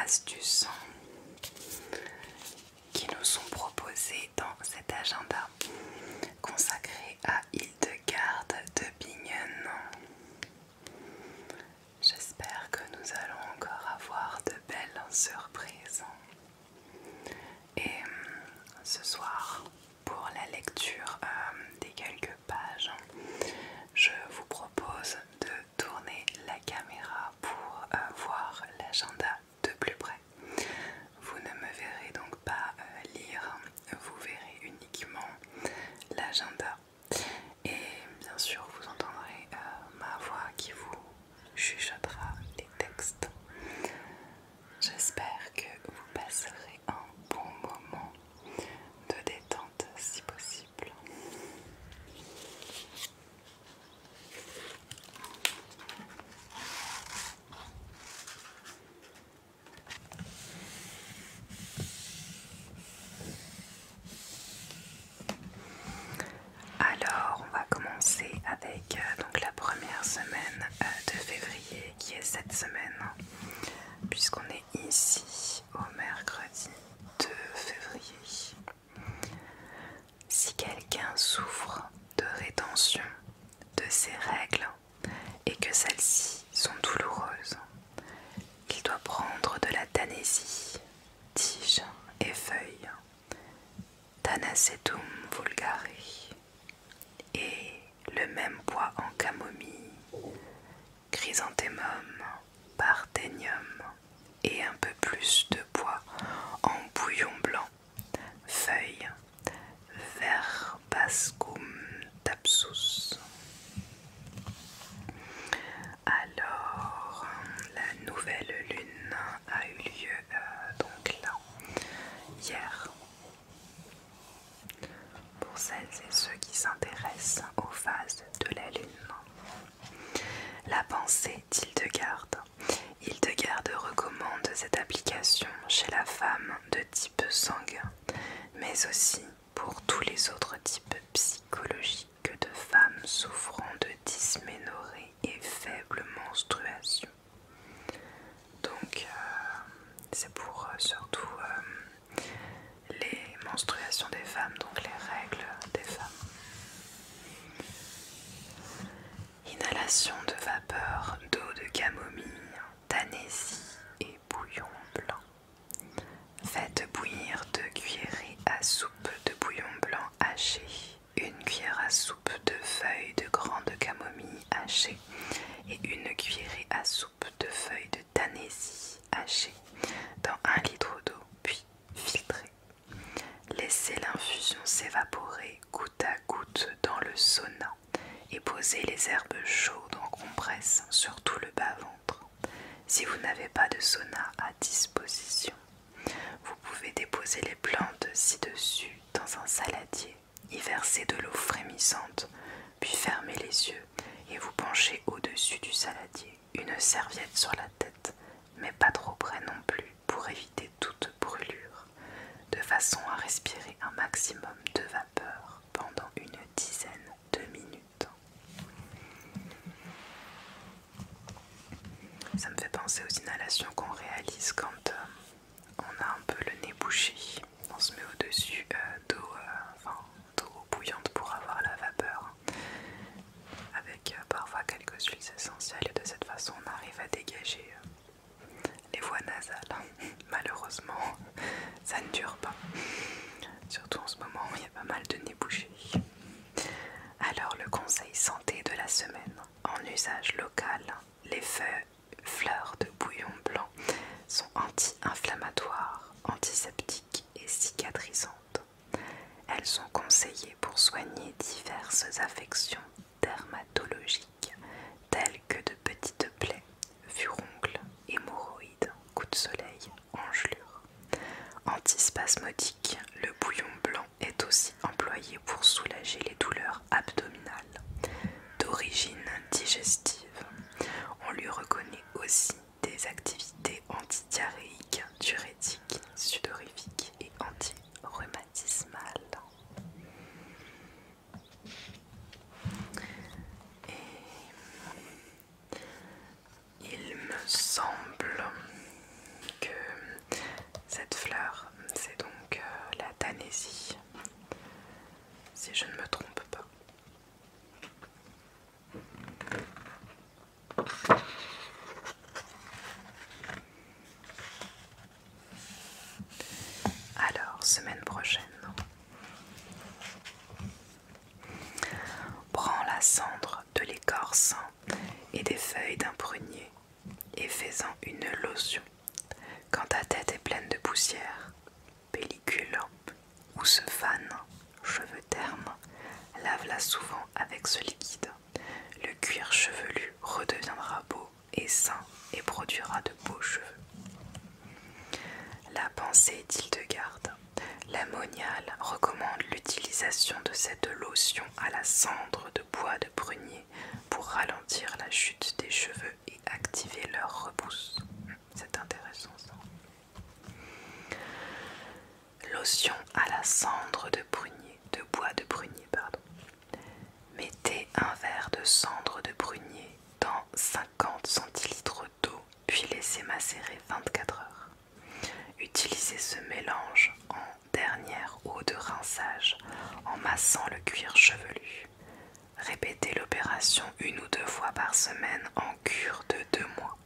astuces qui nous sont proposées dans cet agenda consacré à Hildegarde de Bingen. J'espère que nous allons encore avoir de belles surprises. Et ce soir, pour la lecture des quelques pages, je vous propose de tourner la caméra pour voir l'agenda de plus près. Vous ne me verrez donc pas lire, vous verrez uniquement l'agenda. Et bien sûr, vous entendrez ma voix qui vous chuchotera les textes. J'espère que vous passerez un bon moment de détente si possible. Alors, on va commencer avec donc la première semaine de février, qui est cette semaine, puisqu'on est ici au mercredi 2 février. Si quelqu'un souffre de rétention de ses règles et que celles-ci sont douloureuses, il doit prendre de la Tanésie, tiges et feuilles, Tanacetum vulgare, et le même poids en camomille, chrysanthemum, parthénium, et un peu plus de poids en bouillon blanc, feuilles, verbascum tapsus. Alors, la nouvelle lune a eu lieu donc là, hier. Pour celles et ceux qui s'intéressent aux phases de la lune. La pensée d'Hildegarde. Hildegarde recommande cette application chez la femme de type sanguin, mais aussi pour tous les autres types psychologiques de femmes souffrant de dysménorrhée et faible menstruation. Donc c'est pour surtout les menstruations des femmes, donc les règles des femmes. Inhalation de vapeur d'eau de camomille, Tanésie et bouillon blanc. Faites bouillir 2 cuillerées à soupe de bouillon blanc haché, 1 cuillère à soupe de feuilles de grande camomille hachée et 1 cuillerée à soupe de feuilles de Tanésie hachée dans 1 litre d'eau, puis filtrez. Laissez l'infusion s'évaporer goutte à goutte dans le sauna et posez les herbes chaudes en compresse sur tout le bas-ventre. Si vous n'avez pas de sauna à disposition, vous pouvez déposer les plantes ci-dessus dans un saladier, y verser de l'eau frémissante, puis fermer les yeux et vous penchez au-dessus du saladier, une serviette sur la tête, mais pas trop près non plus pour éviter toute brûlure, de façon à respirer un maximum de vapeur pendant une dizaine de minutes. Ça me fait penser aux inhalations qu'on réalise quand on a un peu le nez bouché. On se met au-dessus d'eau bouillante pour avoir la vapeur, avec parfois quelques huiles essentielles, et de cette façon on arrive à dégager les voies nasales. Malheureusement, ça ne dure pas. Surtout en ce moment, il y a pas mal de nez bouché. Alors, le conseil santé de la semaine. En usage local, les fleurs de bouillon blanc sont anti-inflammatoires, antiseptiques et cicatrisantes. Elles sont conseillées pour soigner diverses affections dermatologiques telles que de petites plaies, furoncles, hémorroïdes, coups de soleil, engelures. Antispasmodique, le bouillon blanc est aussi employé pour soulager les douleurs abdominales. D'origine digestive, on lui reconnaît aussi des activités antidiarrhéiques, diurétiques, sudorifiques et anti-rhumatismales. Et il me semble que prochaine. Prends la cendre de l'écorce et des feuilles d'un prunier et fais-en une lotion. Quand ta tête est pleine de poussière, pellicule ou se fane, cheveux ternes, lave-la souvent avec ce liquide. Le cuir chevelu redeviendra beau et sain et produira de beaux cheveux. La pensée d'Hildegarde. La moniale recommande l'utilisation de cette lotion à la cendre de bois de prunier pour ralentir la chute des cheveux et activer leur repousse. C'est intéressant ça. Lotion à la cendre de prunier, de bois de prunier, pardon. Mettez un verre de cendre de prunier dans 50 centilitres d'eau, puis laissez macérer 24 heures. Utilisez ce mélange en dernière eau de rinçage en massant le cuir chevelu. Répétez l'opération 1 ou 2 fois par semaine en cure de 2 mois.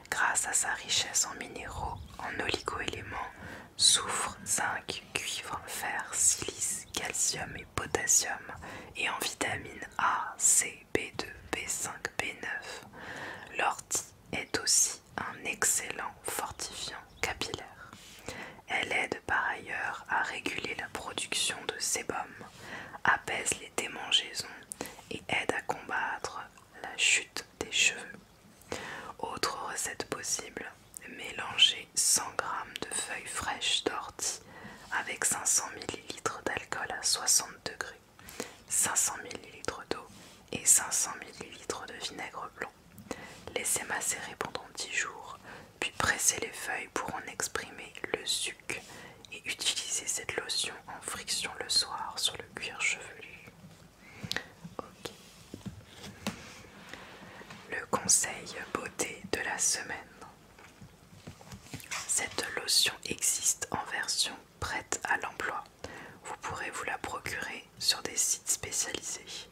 Grâce à sa richesse en minéraux, en oligo-éléments, soufre, zinc, cuivre, fer, silice, calcium et potassium, et en vitamines A, C, B2, B5, B9, l'ortie est aussi un excellent fortifiant capillaire. Elle aide par ailleurs à réguler la production de sébum, apaise les démangeaisons et aide à combattre la chute des cheveux. Autre recette possible, mélangez 100 g de feuilles fraîches d'ortie avec 500 ml d'alcool à 60 degrés, 500 ml d'eau et 500 ml de vinaigre blanc. Laissez macérer pendant 10 jours, puis pressez les feuilles pour en exprimer le suc et utilisez cette lotion en friction le soir sur le cuir chevelu. Ok. Le conseil beauté de la semaine. Cette lotion existe en version prête à l'emploi. Vous pourrez vous la procurer sur des sites spécialisés.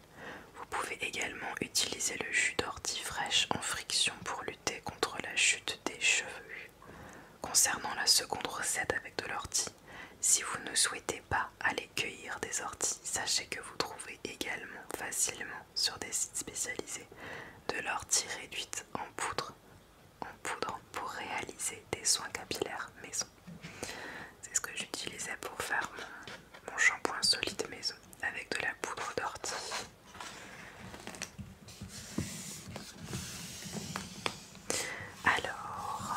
Vous pouvez également utiliser le jus d'ortie fraîche en friction pour lutter contre la chute des cheveux. Concernant la seconde recette avec de l'ortie, si vous ne souhaitez pas aller cueillir des orties, sachez que vous trouvez également facilement sur des sites spécialisés de l'ortie réduite en poudre pour réaliser des soins capillaires maison. C'est ce que j'utilisais pour faire mon shampoing solide maison avec de la poudre d'ortie. Alors,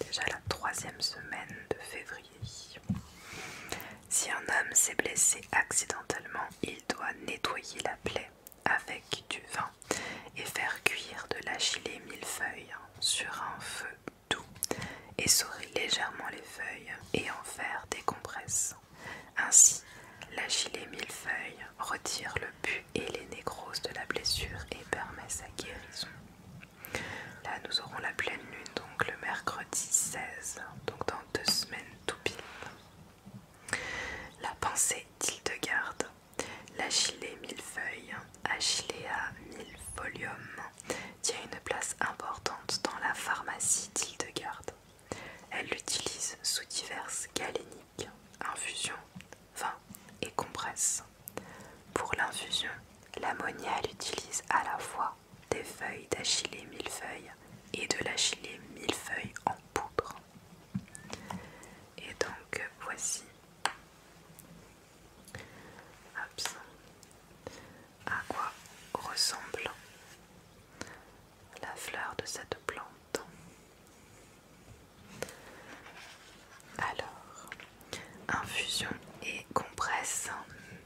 déjà la 3e semaine de février. Si un homme s'est blessé accidentellement, il doit nettoyer la plaie avec du vin et faire cuire de l'achillée millefeuille sur un feu doux, essorer légèrement les feuilles et en faire des compresses. Ainsi, l'achillée millefeuille retire le pus et les nécroses de la blessure et permet sa guérison. Là, nous aurons la pleine lune, donc le mercredi 16, donc dans 2 semaines tout pile. La pensée d'Hildegarde. L'achillée millefeuille, Achillea millefolium, tient une place importante dans la pharmacie d'Hildegarde. Elle l'utilise sous diverses galéniques, infusions, vins et compresses. Pour l'infusion, la moniale utilise à la fois des feuilles d'achillée millefeuille et de l'achillée millefeuille en poudre. Et donc voici à quoi ressemble la fleur de cette plante. Alors, infusion et compresse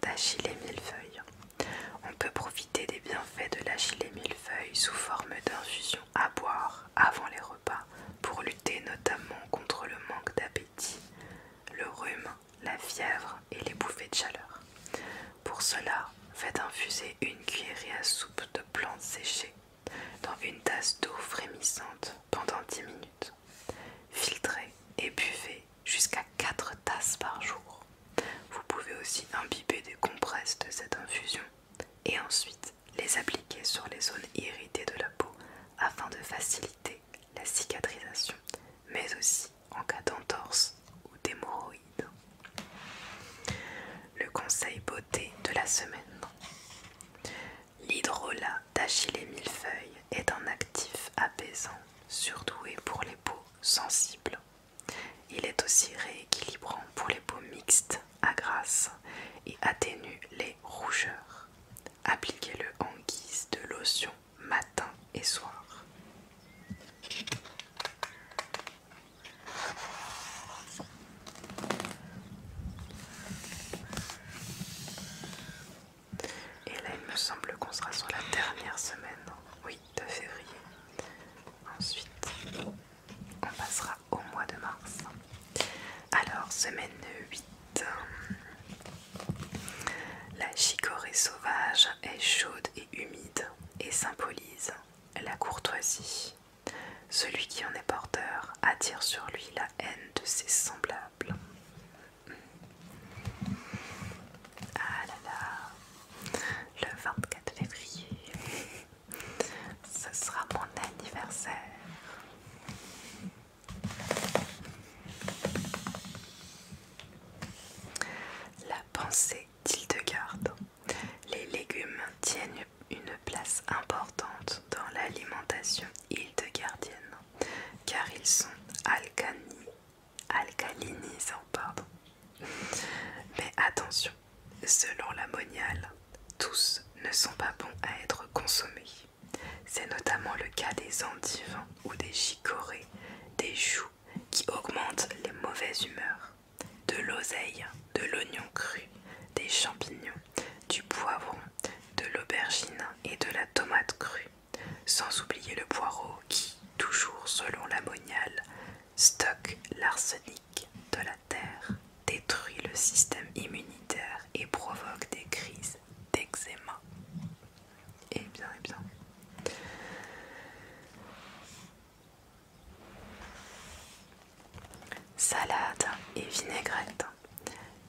d'achillée millefeuille. On peut profiter des bienfaits de l'achillée millefeuille sous forme d'infusion à boire avant les repas pour lutter notamment contre le manque d'appétit, le rhume, la fièvre et les bouffées de chaleur. Pour cela, faites infuser une cuillerée à soupe de plantes séchées dans une tasse d'eau frémissante pendant 10 minutes. Filtrez et buvez jusqu'à 4 tasses par jour. Vous pouvez aussi imbiber des compresses de cette infusion et ensuite les appliquer sur les zones irritées de la peau afin de faciliter la cicatrisation, mais aussi en cas d'entorse ou d'hémorroïdes. aussi rééquilibrant pour les peaux mixtes à grasse et atténue les rougeurs. Appliquez-le en guise de lotion matin et soir. Et là, il me semble qu'on sera sur la dernière semaine, oui, de février. Ensuite, on passera au mois de mars. Alors, semaine 8. La chicorée sauvage est chaude et humide et symbolise la courtoisie. Celui qui en est porteur attire sur lui la haine de ses semblables. Ah là là, le 24 février, ce sera mon anniversaire. La pensée d'Hildegarde. Les légumes tiennent une place importante dans l'alimentation hildegardienne car ils sont alcalinisants. Mais attention, selon la moniale, tous ne sont pas bons à être consommés. C'est notamment le cas des endives ou des chicorées, des choux qui augmentent les mauvaises humeurs, de l'oseille, de l'oignon cru, des champignons, du poivron, de l'aubergine et de la tomate crue, sans oublier le poireau qui, toujours selon la moniale, stocke l'arsenic de la terre, détruit le système immunitaire et provoque des crises d'eczéma. Eh bien, eh bien. Salade et vinaigrette.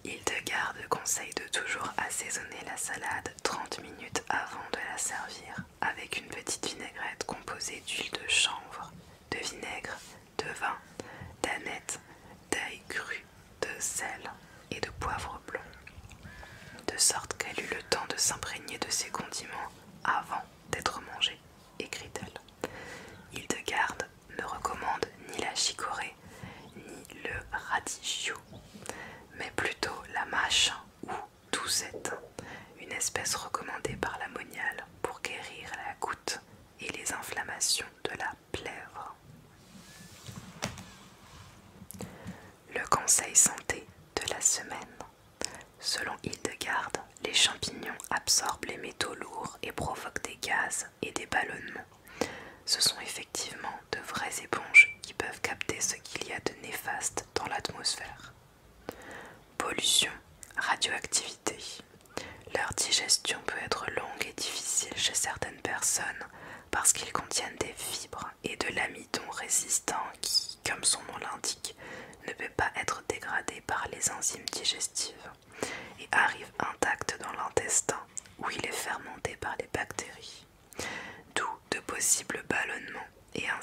Hildegarde conseille de toujours assaisonner la salade 30 minutes avant de la servir avec une petite vinaigrette composée d'huile de chanvre, de vinaigre, de vin, d'aneth, d'ail cru, de sel et de poivre blanc, de sorte qu'elle eut le temps de s'imprégner de ces condiments avant d'être mangée, écrit-elle. Hildegarde ne recommande ni la chicorée ni le radicchio, mais plutôt la mâche ou doucette, une espèce recommandée par la moniale pour guérir la goutte et les inflammations de la plèvre. Le conseil santé de la semaine. Selon Hildegarde, les champignons absorbent les métaux lourds et provoquent des gaz et des ballonnements. Ce sont effectivement de vraies éponges qui peuvent capter ce qu'il y a de néfaste dans l'atmosphère. Pollution, radioactivité. Leur digestion peut être longue et difficile chez certaines personnes parce qu'ils contiennent des fibres et de l'amidon résistant qui, comme son nom l'indique, ne peut pas être dégradé par les enzymes digestives et arrive intact dans l'intestin où il est fermenté par les bactéries. D'où de possibles ballonnements et un